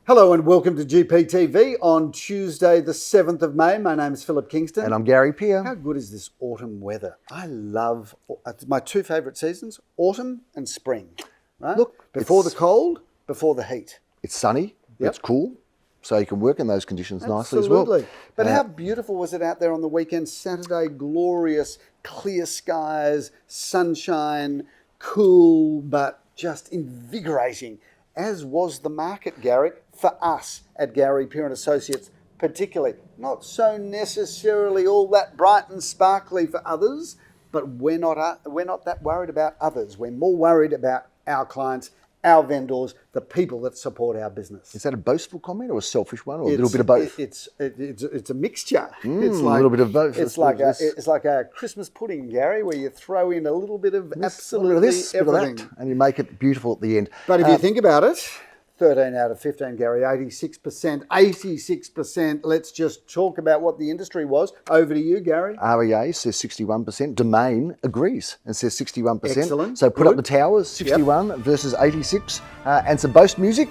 Hello and welcome to GPTV on Tuesday the 7th of May. My name is Philip Kingston. And I'm Gary Peer. How good is this autumn weather? I love my two favourite seasons, autumn and spring. Right? Look, before the cold, before the heat. It's sunny, Yep. it's cool, so you can work in those conditions nicely as well. Absolutely. But how beautiful was it out there on the weekend? Saturday, glorious, clear skies, sunshine, cool, but just invigorating. As was the market, Gary, for us at Gary Peer and Associates particularly. Not so necessarily all that bright and sparkly for others, but we're not that worried about others. We're more worried about our clients, our vendors, the people that support our business. Is that a boastful comment or a selfish one, or a little bit of both? It's a mixture. It's like a little bit of both. It's like a Christmas pudding, Gary, where you throw in a little bit of absolutely a bit of this, everything. bit of that, and you make it beautiful at the end. But if you think about it, 13 out of 15, Gary, 86%, 86%. Let's just talk about what the industry was. Over to you, Gary. REA says 61%. Domain agrees and says 61%. Excellent. So put up the towers, 61 versus 86. And some boast music.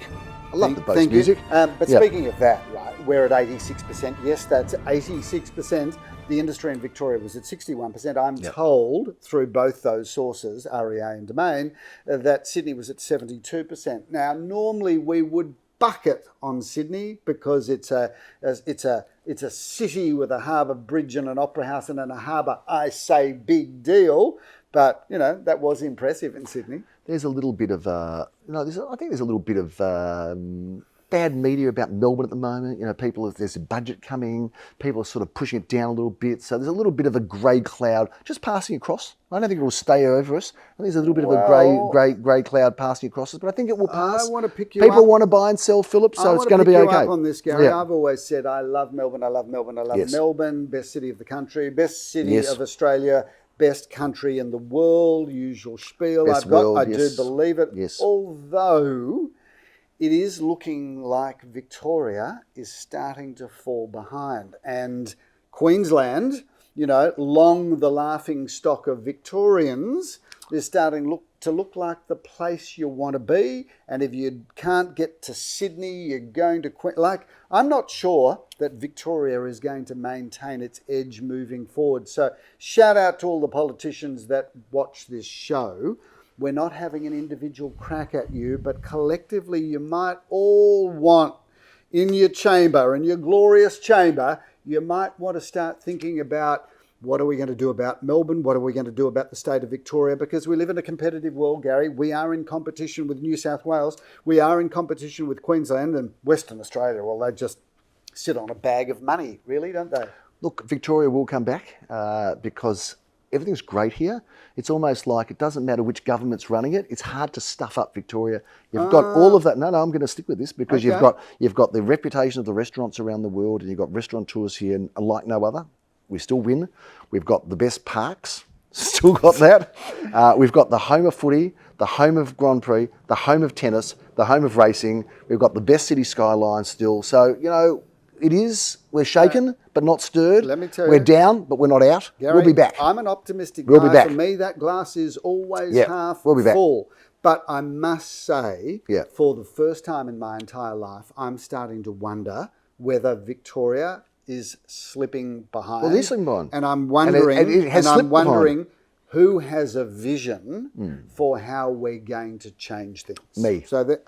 I love the boast music. But speaking of that, right, we're at 86%. Yes, that's 86%. The industry in Victoria was at 61%. I'm told through both those sources, REA and Domain, that Sydney was at 72%. Now, normally we would bucket on Sydney because it's a city with a harbour bridge and an opera house and a harbour. I say big deal, but you know that was impressive in Sydney. There's a little bit of I think there's a little bit of bad media about Melbourne at the moment. You know, there's a budget coming, people are sort of pushing it down a little bit. So there's a little bit of a grey cloud just passing across. I don't think it will stay over us. I think there's a little bit of a grey cloud passing across us, but I think it will pass. I want to pick you People up. want to buy and sell, Philip, so it's going to be I okay. want to pick you up on this, Gary. Yeah. I've always said I love Melbourne, I love Melbourne, I love Yes. Melbourne, best city of the country, best city Yes. of Australia, best country in the world, usual spiel. Best I world, do yes. believe it. Yes. Although it is looking like Victoria is starting to fall behind. And Queensland, you know, long the laughing stock of Victorians, is starting to look like the place you want to be. And if you can't get to Sydney, you're going to I'm not sure that Victoria is going to maintain its edge moving forward. So shout out to all the politicians that watch this show. We're not having an individual crack at you, but collectively you might all want, in your chamber, in your glorious chamber, you might want to start thinking about what are we going to do about Melbourne? What are we going to do about the state of Victoria? Because we live in a competitive world, Gary. We are in competition with New South Wales. We are in competition with Queensland and Western Australia. Well, they just sit on a bag of money, really, don't they? Look, Victoria will come back because everything's great here. It's almost like it doesn't matter which government's running it. It's hard to stuff up Victoria. You've got all of that. No, I'm going to stick with this because Okay. you've got the reputation of the restaurants around the world, and you've got restaurateurs here, and like no other. We still win. We've got the best parks. Still got that. We've got the home of footy, the home of Grand Prix, the home of tennis, the home of racing. We've got the best city skyline still. So, you know, we're shaken, but not stirred. Let me tell you. We're down, but we're not out. Gary, we'll be back. I'm an optimistic guy. We'll be back. For me, that glass is always half we'll be back. full. But I must say, Yeah. for the first time in my entire life, I'm starting to wonder whether Victoria is slipping behind. Well, it is slipping behind. And I'm wondering, And it has slipped behind. who has a vision for how we're going to change things. Me. So that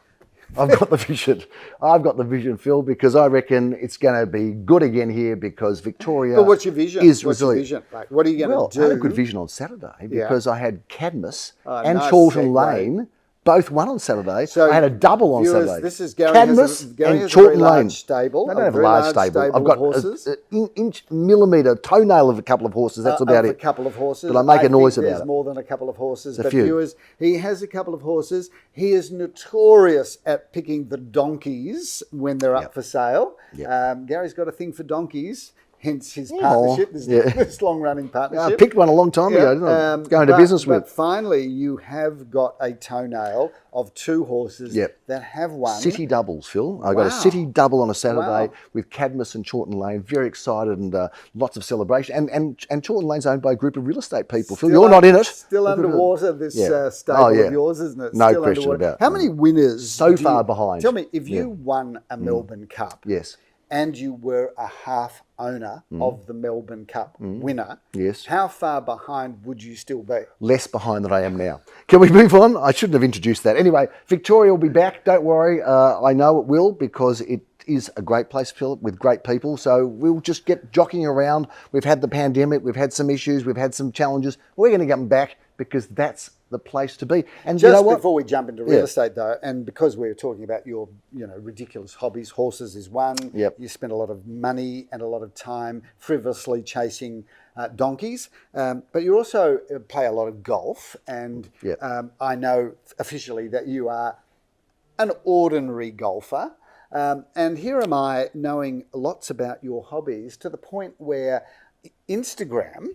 I've got the vision. I've got the vision, Phil, because I reckon it's going to be good again here because Victoria But what's your vision? is What's your resilient. vision? Like, what are you going to do? I had a good vision on Saturday because I had Cadmus and nice Chorlton segue. Lane both won on Saturday. So I had a double on viewers, Saturday. This is Gary Cadmus Gary and has a very Chorlton large Lane. stable. I don't have a very large stable. I've got of horses. an inch, millimetre, toenail of a couple of horses. That's about A it. couple of horses. But I make a noise think about there's it. more than a couple of horses. A But few. viewers, he has a couple of horses. He is notorious at picking the donkeys when they're up for sale. Yep. Gary's got a thing for donkeys. hence his partnership, this long-running partnership. I picked one a long time ago, didn't I? Going to business with. But finally, you have got a toenail of 2 horses that have won. City doubles, Phil. I got a city double on a Saturday with Cadmus and Chawton Lane. Very excited and lots of celebration. And Chawton Lane's owned by a group of real estate people. Phil, you're not in it. Still underwater, this stable of yours, isn't it? No still question about it. How many winners? So far behind. Tell me, if you won a Melbourne Cup. Yes. And you were a half owner of the Melbourne Cup winner. Yes. How far behind would you still be? Less behind than I am now. Can we move on? I shouldn't have introduced that. Anyway, Victoria will be back. Don't worry. I know it will, because it is a great place, Philip, with great people. So we'll just get jockeying around. We've had the pandemic. We've had some issues. We've had some challenges. We're going to get them back, because that's the place to be. And just you know what? Before we jump into real estate, though, and because we're talking about your, ridiculous hobbies, horses is one. Yep. You spend a lot of money and a lot of time frivolously chasing donkeys, but you also play a lot of golf. And I know officially that you are an ordinary golfer. And here am I knowing lots about your hobbies, to the point where Instagram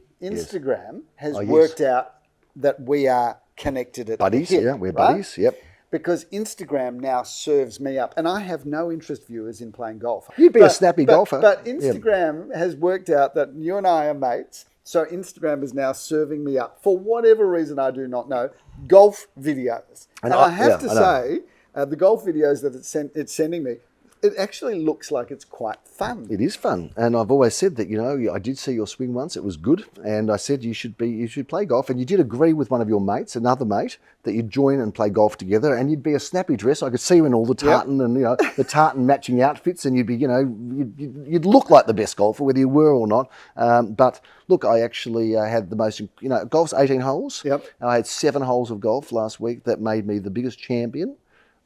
has worked out that we are connected at buddies. the hip, we're buddies. Yep. Because Instagram now serves me up, and I have no interest, viewers, in playing golf. You'd be a snappy golfer. But Instagram has worked out that you and I are mates, so Instagram is now serving me up, for whatever reason I do not know, golf videos. And I have to say, the golf videos that it's sending me, it actually looks like it's quite fun. It is fun, and I've always said that. I did see your swing once; it was good, and I said you should play golf. And you did agree with one of your mates, another mate, that you'd join and play golf together, and you'd be a snappy dress. I could see you in all the tartan and the tartan matching outfits, and you'd be you'd look like the best golfer, whether you were or not. But look, I actually had the most. Golf's 18 holes. Yep. I had 7 holes of golf last week that made me the biggest champion.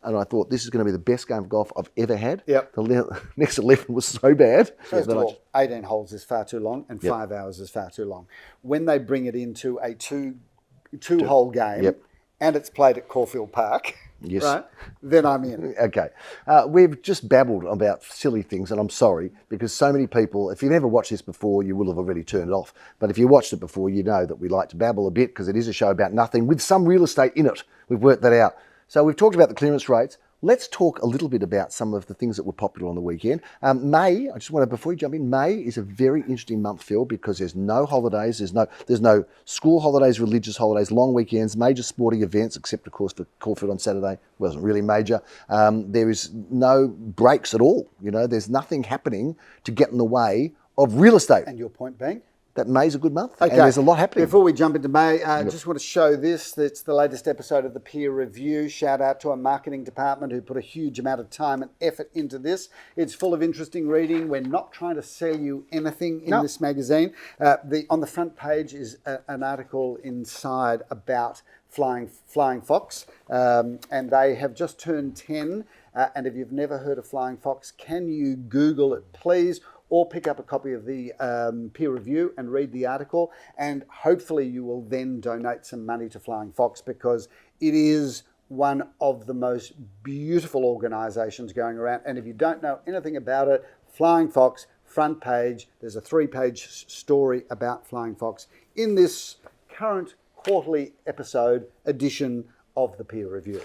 And I thought, this is going to be the best game of golf I've ever had. Yep. The next 11 was so bad. First of all, 18 holes is far too long, and 5 hours is far too long. When they bring it into a two-hole game, and it's played at Caulfield Park, right, then I'm in. Okay. We've just babbled about silly things, and I'm sorry, because so many people, if you've never watched this before, you will have already turned it off. But if you watched it before, you know that we like to babble a bit, because it is a show about nothing with some real estate in it. We've worked that out. So we've talked about the clearance rates. Let's talk a little bit about some of the things that were popular on the weekend. May, I just want to, before you jump in, May is a very interesting month, Phil, because there's no holidays, there's no school holidays, religious holidays, long weekends, major sporting events, except of course for Caulfield on Saturday. Wasn't really major. There is no breaks at all. There's nothing happening to get in the way of real estate. And your point being? That May's a good month, okay. And there's a lot happening. Before we jump into May, I just want to show this. It's the latest episode of the Peer Review. Shout out to our marketing department who put a huge amount of time and effort into this. It's full of interesting reading. We're not trying to sell you anything in this magazine. On the front page is an article inside about Flying Fox, and they have just turned 10. And if you've never heard of Flying Fox, can you Google it, please? Or pick up a copy of the peer review and read the article, and hopefully you will then donate some money to Flying Fox, because it is one of the most beautiful organisations going around. And if you don't know anything about it, Flying Fox, front page, there's a 3-page story about Flying Fox in this current quarterly episode edition of the peer review.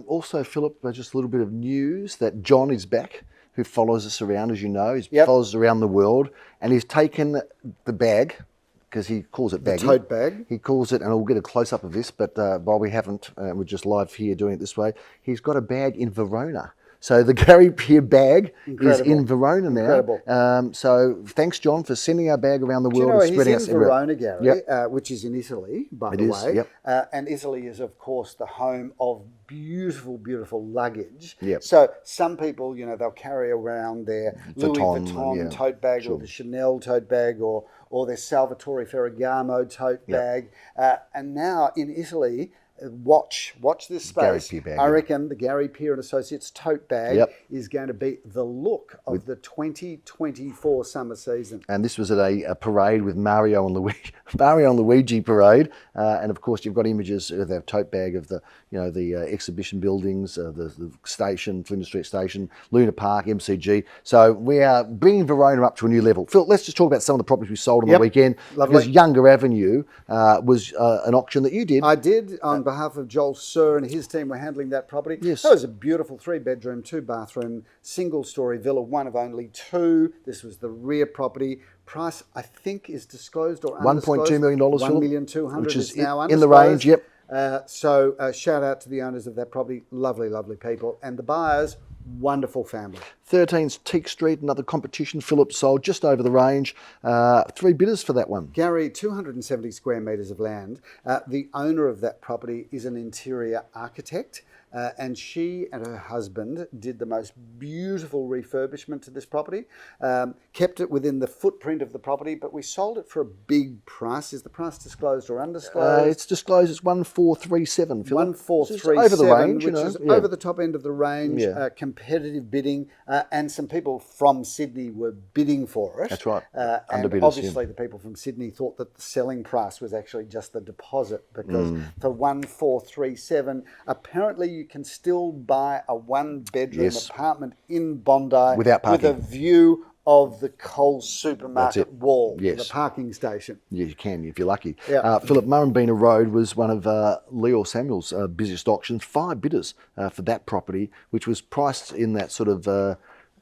Also, Philip, just a little bit of news that John is back, who follows us around, as you know. He follows us around the world, and he's taken the bag, because he calls it baggy. The tote bag. He calls it, and we'll get a close-up of this, but while we haven't, we're just live here doing it this way, he's got a bag in Verona. So the Gary Peer bag is in Verona now. Incredible. So thanks, John, for sending our bag around the world and spreading us he's in Verona, Gary, which is in Italy, by the way. Yep. And Italy is, of course, the home of beautiful, beautiful luggage. Yep. So some people, they'll carry around their Louis Vuitton tote bag, or the Chanel tote bag, or their Salvatore Ferragamo tote bag. And now in Italy, watch this space. Gary Peer bag, I yeah. reckon the Gary Peer and Associates tote bag Yep. is going to be the look of the 2024 summer season. And this was at a parade with Mario on Luigi parade, and of course you've got images of their tote bag of the exhibition buildings, the station, Flinders Street Station, Luna Park, MCG. So we are bringing Verona up to a new level. Phil, let's just talk about some of the properties we sold on the weekend. Lovely. Because Younger Avenue was an auction that you did. I did on behalf of Joel Sir and his team were handling that property. Yes. That was a beautiful 3-bedroom, 2-bathroom, single-story villa, one of only 2. This was the rear property. Price, I think, is disclosed or undisclosed. $1.2 million, Phil, $1,200,000 which is now in the range. Yep. So shout out to the owners of that property. Lovely, lovely people. And the buyers, wonderful family. 13's Teak Street, another competition. Philip sold just over the range. 3 bidders for that one. Gary, 270 square metres of land. The owner of that property is an interior architect. And she and her husband did the most beautiful refurbishment to this property, kept it within the footprint of the property, but we sold it for a big price. Is the price disclosed or undisclosed? It's disclosed as 1437, Philip. 1437, over the range, which is over the top end of the range, competitive bidding, and some people from Sydney were bidding for it. That's right, And underbidders, obviously the people from Sydney thought that the selling price was actually just the deposit, because for 1437, apparently you can still buy a 1-bedroom apartment in Bondi without parking, with a view of the Coles supermarket wall, yes. the parking station. Yeah, you can if you're lucky. Yeah. Philip, Murrumbina Road was one of Leo Samuel's busiest auctions. 5 bidders for that property, which was priced in that sort of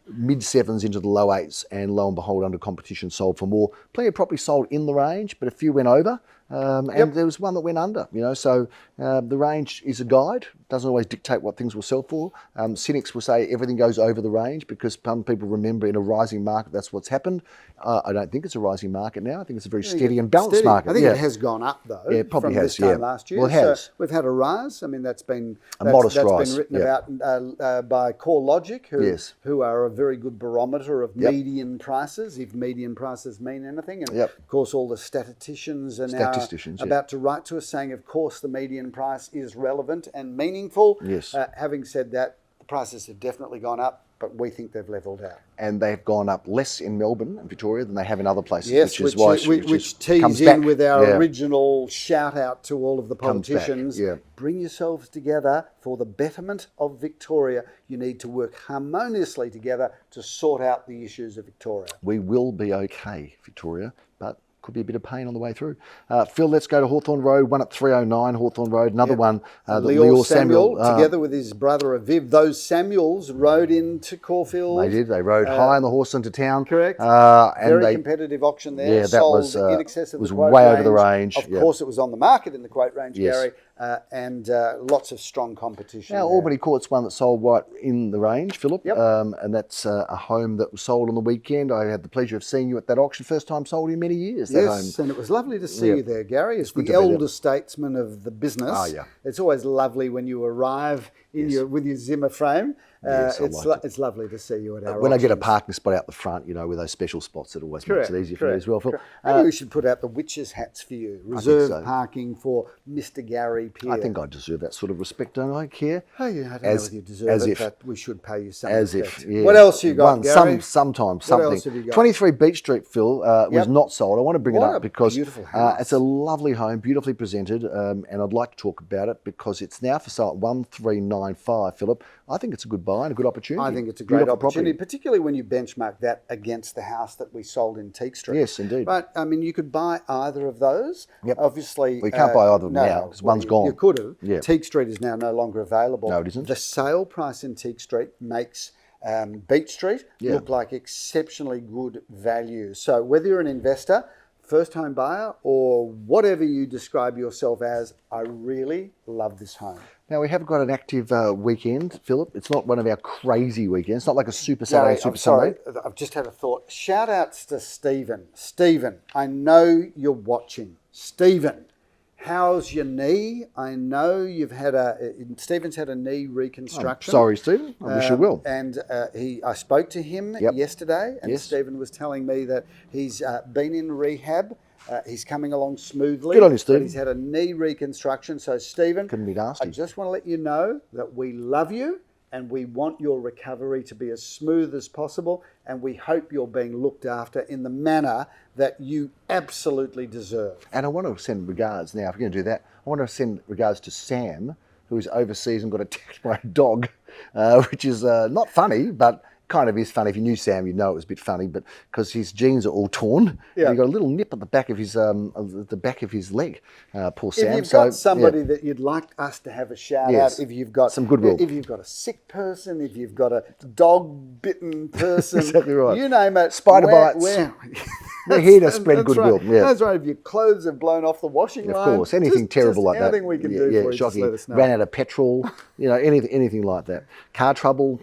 mid-7s into the low 8s, and lo and behold, under competition, sold for more. Plenty of property sold in the range, but a few went over. And there was one that went under, so the range is a guide, doesn't always dictate what things will sell for. Cynics will say everything goes over the range because some people remember in a rising market that's what's happened. I don't think it's a rising market now. I think it's a very steady and balanced market. I think it has gone up though. Yeah, it probably from has. This time last year. Well, it has. So we've had a rise. I mean, that's been modest rise. Been written about by CoreLogic, who are a very good barometer of median prices, if median prices mean anything. And of course, all the statisticians are now about to write to us saying, of course, the median price is relevant and meaningful. Yes. Having said that, the prices have definitely gone up, but we think they've levelled out. And they've gone up less in Melbourne and Victoria than they have in other places. Yes, which tees in with our original shout out to all of the politicians. Bring yourselves together for the betterment of Victoria. You need to work harmoniously together to sort out the issues of Victoria. We will be okay, Victoria, but could be a bit of pain on the way through. Phil, let's go to Hawthorne Road, one at 309 Hawthorne Road, another one. Leo Samuel, together with his brother Aviv, those Samuels rode into Caulfield. They did. They rode high on the horse into town. Correct. And very competitive auction there. Yeah, that sold was in excess of was the quote way range. over the range. Of course, it was on the market in the quote range, Gary, and lots of strong competition. Now, Albany Court's one that sold right in the range, Philip, and that's a home that was sold on the weekend. I had the pleasure of seeing you at that auction, first time sold in many years. Yes, and it was lovely to see you there, Gary, as the elder statesman of the business. Oh, yeah. It's always lovely when you arrive in with your Zimmer frame. It's lovely to see you at our when auctions. I get a parking spot out the front, with those special spots, it always makes it easier for me as well, Phil. Maybe we should put out the witches' hats for you. Reserve parking for Mr. Gary Peer. I think I deserve that sort of respect, don't I, Keir? Oh, yeah, I don't know if you deserve it, but we should pay you some respect. Yeah. What else you got, Gary? Sometimes what something. Else have you got? 23 Beach Street, Phil, was not sold. I want to bring it up because it's a lovely home, beautifully presented, and I'd like to talk about it because it's now for sale at 1395, Philip. I think it's a good buy and a good opportunity. I think it's a great opportunity, particularly when you benchmark that against the house that we sold in Teak Street. Yes, indeed. But, I mean, you could buy either of those. Yep. Obviously... We can't buy either of them now because one's gone. You could have. Yep. Teak Street is now no longer available. No, it isn't. The sale price in Teak Street makes Beach Street look like exceptionally good value. So whether you're an investor, first-home buyer, or whatever you describe yourself as, I really love this home. Now, we have got an active weekend, Philip. It's not one of our crazy weekends. It's not like a Super Saturday, Super Sunday. I've just had a thought. Shout-outs to Stephen. Stephen, I know you're watching. Stephen, how's your knee? I know Stephen's had a knee reconstruction. Sorry, Stephen. I wish you will. And I spoke to him yesterday, and Stephen was telling me that he's been in rehab. He's coming along smoothly. Good on you, Stephen. But he's had a knee reconstruction. So, Stephen, Couldn't be nasty. I just want to let you know that we love you and we want your recovery to be as smooth as possible, and we hope you're being looked after in the manner that you absolutely deserve. And I want to send regards now, if you're going to do that, I want to send regards to Sam, who is overseas and got attacked by a dog, which is not funny, but kind of is funny. If you knew Sam, you'd know it was a bit funny, but because his jeans are all torn, Yeah. and he got a little nip at the back of his leg. Poor Sam. If you've got somebody that you'd like us to have a shout Yes. out, if you've got Some goodwill. if you've got a sick person, if you've got a dog-bitten person, Exactly right. you name it. Spider bites. We're here to spread That's goodwill. Right. Yeah. That's right. If your clothes have blown off the washing Of line, course, anything terrible like that. anything we can do for you, just shocking. let us know. Ran out of petrol, anything like that. Car trouble,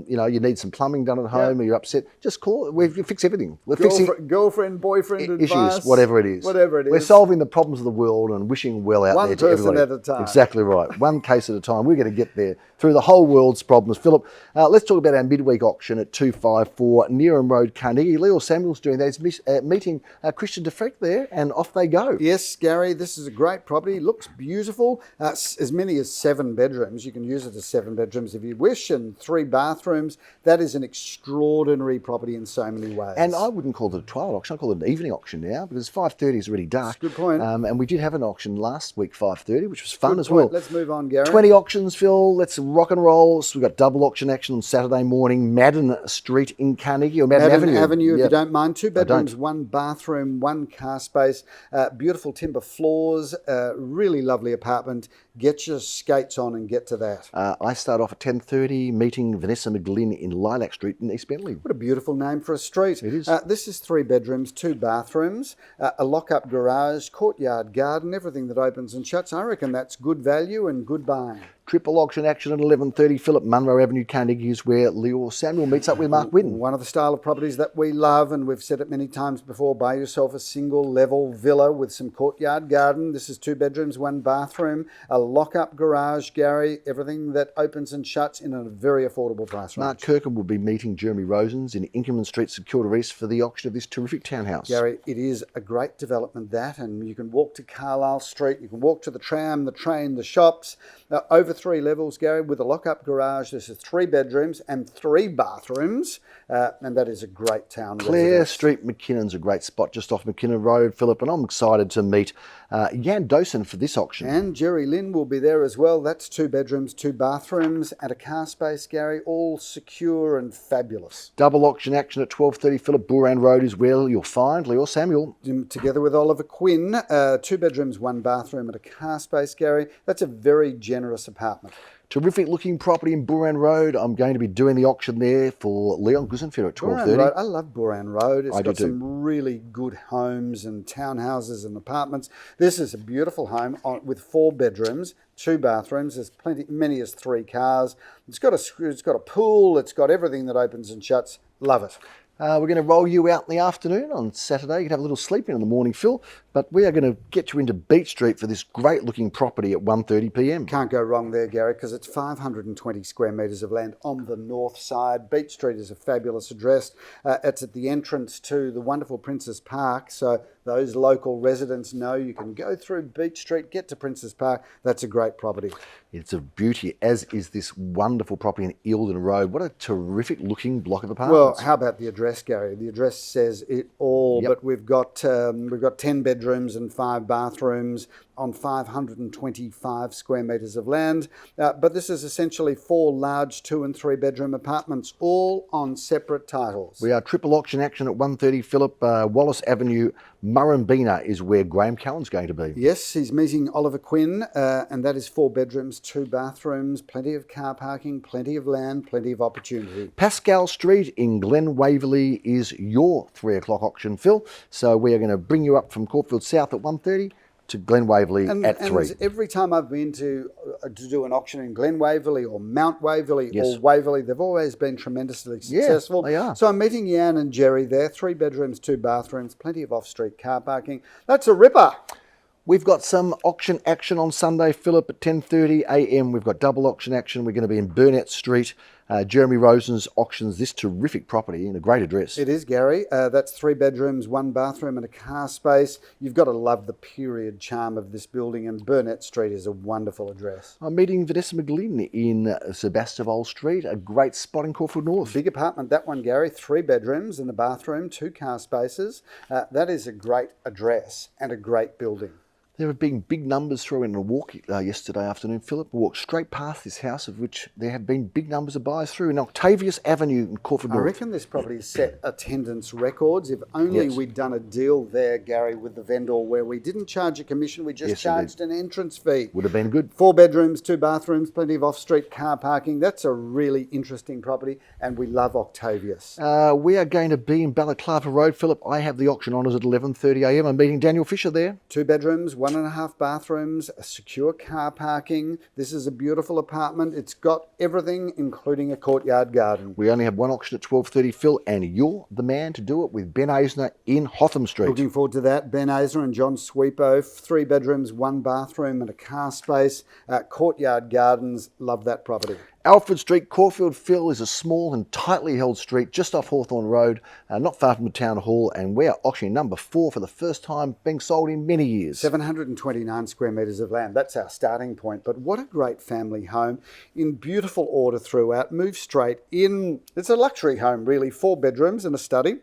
you need some plumbing done at home, or you're upset. Just call. We fix everything. We're fixing Girlfriend, boyfriend issues, advice, whatever it is. Whatever it is. We're solving the problems of the world and wishing well out One there to person everybody. at a time. Exactly right. One case at a time. We're going to get there through the whole world's problems. Philip, let's talk about our midweek auction at 254 Neeram Road, Carnegie. Leo Samuel's doing that. He's meeting Christian DeFreck there, and off they go. Yes, Gary, this is a great property. Looks beautiful. As many as 7 bedrooms. You can use it as 7 bedrooms if you wish, and 3 bathrooms. That is an extraordinary property in so many ways. And I wouldn't call it a twilight auction. I call it an evening auction now, because 5:30 is already dark. Good point. And we did have an auction last week, 5:30, which was fun Good as point. well. Let's move on, Gary. 20 auctions, Phil. Let's rock and roll. So we've got double auction action on Saturday morning, Madden Street in Carnegie, or Madden Avenue. If Yep. you don't mind. 2 bedrooms, don't. 1 bathroom, 1 car space, beautiful timber floors, really lovely apartment. Get your skates on and get to that. I start off at 10:30, meeting Vanessa McGlynn in Lilac Street in East Bentley. What a beautiful name for a street. It is. This is 3 bedrooms, 2 bathrooms, a lock-up garage, courtyard garden, everything that opens and shuts. I reckon that's good value and good buying. Triple auction action at 11:30, Philip, Monro Avenue, Carnegie is where Leo Samuel meets up with Mark Whitten. One of the style of properties that we love, and we've said it many times before, buy yourself a single level villa with some courtyard garden. This is 2 bedrooms, 1 bathroom, a lock-up garage, Gary, everything that opens and shuts in a very affordable price range. Mark Kirkham will be meeting Jeremy Rosens in Inman Street, St Kilda East, for the auction of this terrific townhouse. Gary, it is a great development, that, and you can walk to Carlisle Street, you can walk to the tram, the train, the shops, over 3 levels, Gary, with a lock-up garage. This is 3 bedrooms and 3 bathrooms, and that is a great town Clare residence. Street, McKinnon's a great spot just off McKinnon Road, Philip, and I'm excited to meet Jan Dosen for this auction. And Jerry Lynn will be there as well. That's 2 bedrooms, 2 bathrooms, and a car space, Gary, all secure and fabulous. Double auction action at 12:30, Philip, Boran Road is where you'll find Leo Samuel. Together with Oliver Quinn, 2 bedrooms, 1 bathroom, and a car space, Gary. That's a very generous apartment. Terrific looking property in Boran Road. I'm going to be doing the auction there for Leon Gusenfield at 12:30. Boran Road, I love Boran Road. It's I do got too. some really good homes and townhouses and apartments. This is a beautiful home with 4 bedrooms, 2 bathrooms. There's many as 3 cars. It's got a pool. It's got everything that opens and shuts. Love it. We're going to roll you out in the afternoon on Saturday. You can have a little sleep in the morning, Phil. But we are going to get you into Beach Street for this great looking property at 1:30 p.m. Can't go wrong there, Gary, because it's 520 square metres of land on the north side. Beach Street is a fabulous address. It's at the entrance to the wonderful Princes Park, so those local residents know you can go through Beach Street, get to Princes Park. That's a great property. It's a beauty, as is this wonderful property in Eildon Road. What a terrific looking block of apartments. Well, how about the address, Gary? The address says it all, Yep. but we've got 10 bedrooms and 5 bathrooms on 525 square metres of land. But this is essentially 4 large 2 and 3 bedroom apartments, all on separate titles. We are triple auction action at 1:30, Philip. Wallace Avenue, Murrumbina is where Graham Callan's going to be. Yes, he's meeting Oliver Quinn, and that is 4 bedrooms, 2 bathrooms, plenty of car parking, plenty of land, plenty of opportunity. Pascal Street in Glen Waverley is your 3 o'clock auction, Phil. So we are going to bring you up from Caulfield South at 1:30 to Glen Waverley at 3. And every time I've been to do an auction in Glen Waverley or Mount Waverley Yes. or Waverley, they've always been tremendously successful. they are. So I'm meeting Jan and Jerry there, 3 bedrooms, 2 bathrooms, plenty of off-street car parking. That's a ripper. We've got some auction action on Sunday, Philip, at 10:30 a.m. We've got double auction action. We're going to be in Bernett Street, Jeremy Rosen's auctions this terrific property in a great address. It is, Gary. That's 3 bedrooms, 1 bathroom and a car space. You've got to love the period charm of this building, and Bernett Street is a wonderful address. I'm meeting Vanessa McGlynn in Sebastopol Street, a great spot in Caulfield North. Big apartment, that one, Gary. 3 bedrooms and a bathroom, 2 car spaces. That is a great address and a great building. There have been big numbers through in a walk yesterday afternoon, Philip. I walked straight past this house, of which there have been big numbers of buyers through in Octavius Avenue in Caulfield North. I reckon this property set attendance records. If only we'd done a deal there, Gary, with the vendor where we didn't charge a commission, we just charged an entrance fee. Would have been good. 4 bedrooms, 2 bathrooms, plenty of off-street car parking. That's a really interesting property, and we love Octavius. We are going to be in Bclaa Road, Philip. I have the auction honours at 11:30 a.m. I'm meeting Daniel Fisher there. 2 bedrooms, 1.5 bathrooms, a secure car parking. This is a beautiful apartment. It's got everything, including a courtyard garden. We only have one auction at 12:30, Phil, and you're the man to do it with Ben Eisner in Hotham Street. Looking forward to that. Ben Eisner and John Sweepo, 3 bedrooms, 1 bathroom and a car space. Courtyard gardens, love that property. Alfred Street, Caulfield, Phil, is a small and tightly held street just off Hawthorn Road, not far from the town hall, and we are auctioning number 4 for the first time, being sold in many years. 729 square metres of land. That's our starting point. But what a great family home in beautiful order throughout. Move straight in. It's a luxury home, really. 4 bedrooms and a study,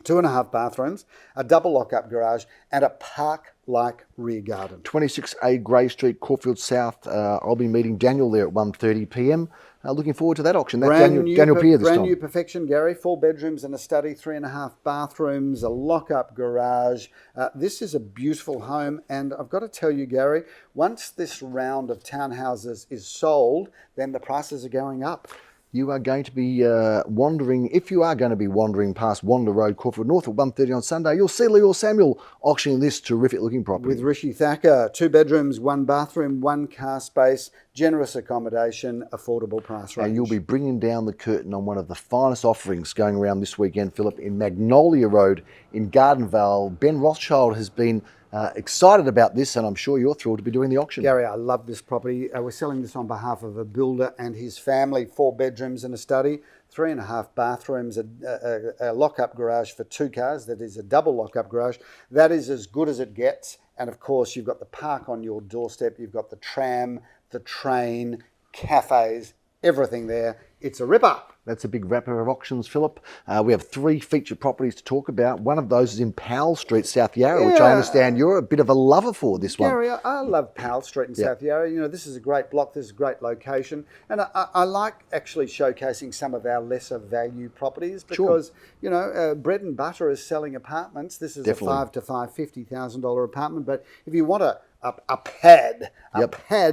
2.5 bathrooms, a double lock-up garage, and a park-like rear garden. 26A Grey Street, Caulfield South. I'll be meeting Daniel there at 1:30 p.m. Looking forward to that auction. That's Daniel Peer this time. Brand new perfection, Gary. 4 bedrooms and a study, 3.5 bathrooms, a lock-up garage. This is a beautiful home, and I've got to tell you, Gary, once this round of townhouses is sold, then the prices are going up. You are going to be if you are going to be wandering past Wander Road, Caulfield North at 1:30 on Sunday, you'll see Leo Samuel auctioning this terrific looking property. With Rishi Thacker, 2 bedrooms, 1 bathroom, 1 car space, generous accommodation, affordable price range. And you'll be bringing down the curtain on one of the finest offerings going around this weekend, Philip, in Magnolia Road in Gardenvale. Ben Rothschild has been excited about this, and I'm sure you're thrilled to be doing the auction. Gary, I love this property. We're selling this on behalf of a builder and his family. 4 bedrooms and a study, 3.5 bathrooms, a lock-up garage for 2 cars. That is a double lock-up garage. That is as good as it gets. And of course, you've got the park on your doorstep. You've got the tram, the train, cafes, everything there. It's a rip-up. That's a big wrapper of auctions, Philip. We have 3 featured properties to talk about. One of those is in Powell Street, South Yarra, which I understand you're a bit of a lover for, this one. Gary, I love Powell Street in South Yarra. You know, this is a great block. This is a great location. And I like actually showcasing some of our lesser value properties because, you know, bread and butter is selling apartments. This is Definitely. a $5,000 to $50,000 apartment. But if you want a pad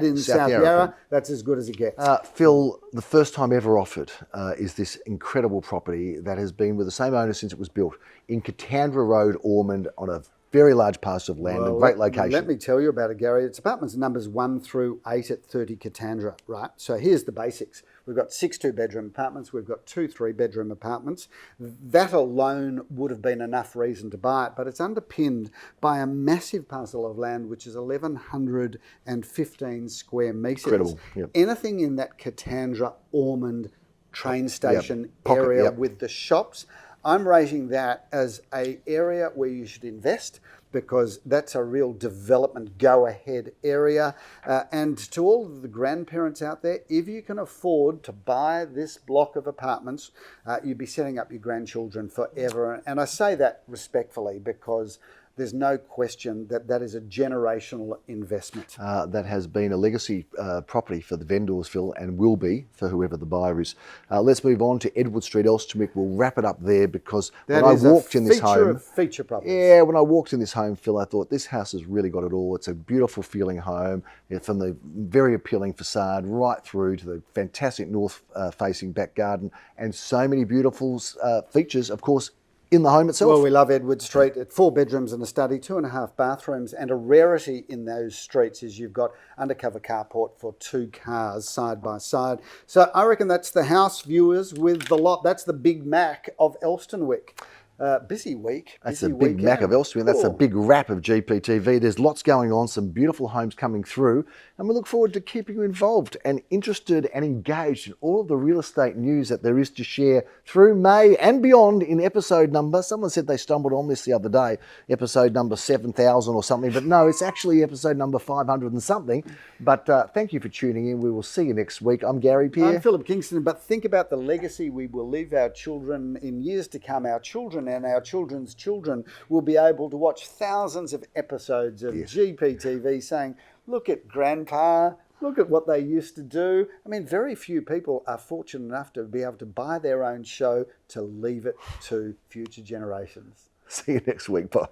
in South Yarra, that's as good as it gets. Phil, the first time ever offered is this incredible property that has been with the same owner since it was built in Katandra Road, Ormond, on a very large parcel of land, a great location. Let me tell you about it, Gary. It's apartments numbers 1 through 8 at 30 Katandra, right? So here's the basics. We've got 6 2-bedroom apartments. We've got 2 3-bedroom apartments. That alone would have been enough reason to buy it, but it's underpinned by a massive parcel of land, which is 1,115 square metres. Incredible. Yep. Anything in that Katandra, Ormond train station area with the shops, I'm rating that as an area where you should invest because that's a real development go-ahead area. And to all of the grandparents out there, if you can afford to buy this block of apartments, you'd be setting up your grandchildren forever. And I say that respectfully because there's no question that that is a generational investment. That has been a legacy property for the vendors, Phil, and will be for whoever the buyer is. Let's move on to Edward Street, Elstonwick. We'll wrap it up there because when I walked in this home, feature properties. Yeah, when I walked in this home, Phil, I thought this house has really got it all. It's a beautiful feeling home, from the very appealing facade right through to the fantastic north-facing back garden, and so many beautiful features, of course, in the home itself. Well, we love Edward Street. At 4 bedrooms and a study, 2.5 bathrooms, and a rarity in those streets is you've got undercover carport for 2 cars side by side. So I reckon that's the house, viewers, with the lot. That's the Big Mac of Elstonwick. Busy week. That's busy a big Mac of weekend. Elsewhere. That's a Cool. big wrap of GPTV. There's lots going on, some beautiful homes coming through, and we look forward to keeping you involved and interested and engaged in all of the real estate news that there is to share through May and beyond in episode number. Someone said they stumbled on this the other day, episode number 7,000 or something, but no, it's actually episode number 500 and something. But thank you for tuning in. We will see you next week. I'm Gary Pierre. I'm Philip Kingston, but think about the legacy we will leave our children in years to come. Our children and our children's children will be able to watch thousands of episodes of GPTV saying, look at Grandpa, look at what they used to do. I mean, very few people are fortunate enough to be able to buy their own show to leave it to future generations. See you next week. Bye.